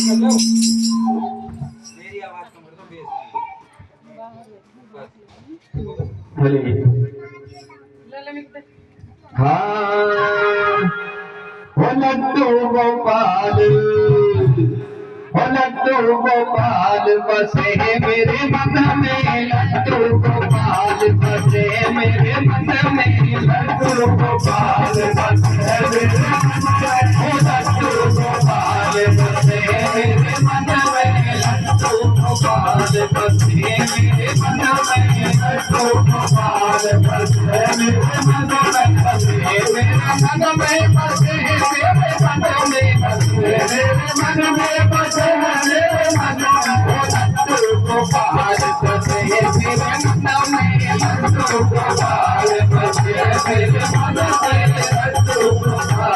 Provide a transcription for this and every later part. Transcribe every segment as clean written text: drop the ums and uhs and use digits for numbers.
मेरी आवाज कम कर दो बेस हाँ लड्डू गोपाल लड्डू गोपाल बसे मेरे मन में लड्डू गोपाल बसे मेरे मन में लड्डू गोपाल बसे मेरे लड्डू गोपाल बसे मेरे मन में लड्डू गोपाल बसे मेरे मन में लड्डू गोपाल बसे मेरे मन में बसे मेरे मन में बसे मेरे मन में बसे मेरे मन में बसे मेरे मन में लड्डू गोपाल बसे मेरे मन में लड्डू गोपाल बसे मेरे मन में लड्डू गोपाल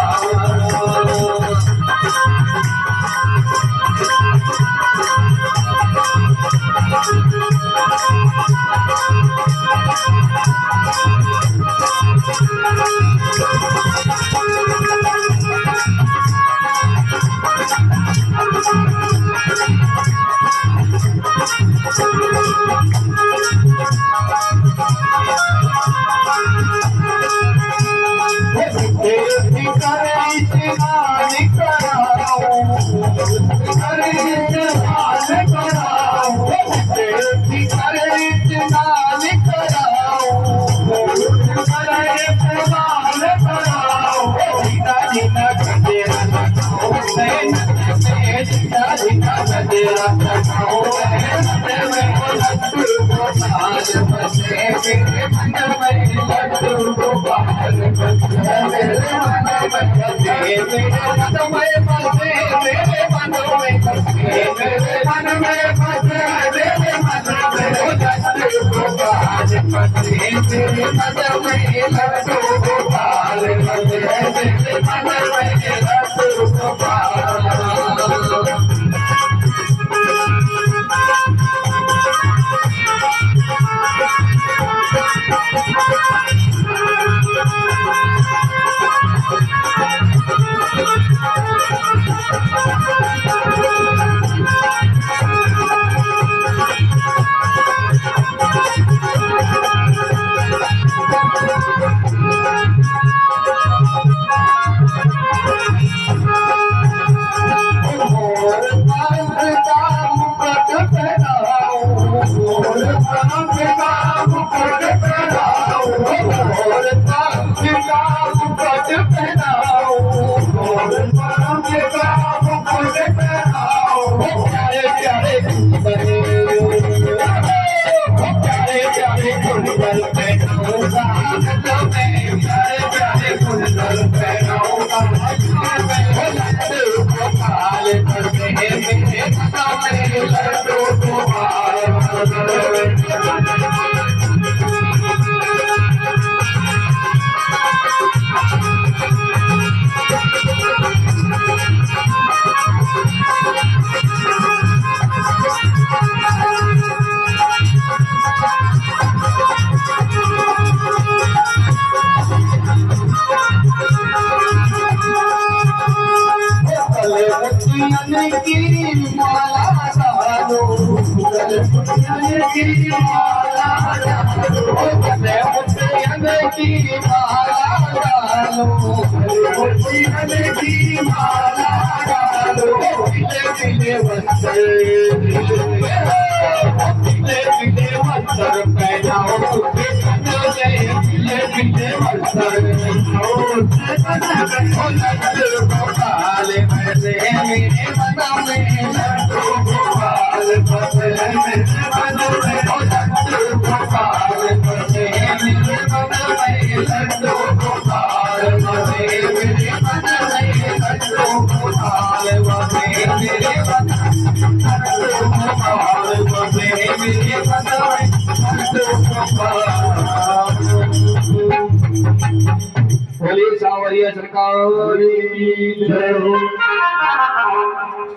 बोलिए सावरिया सरकार की जय हो।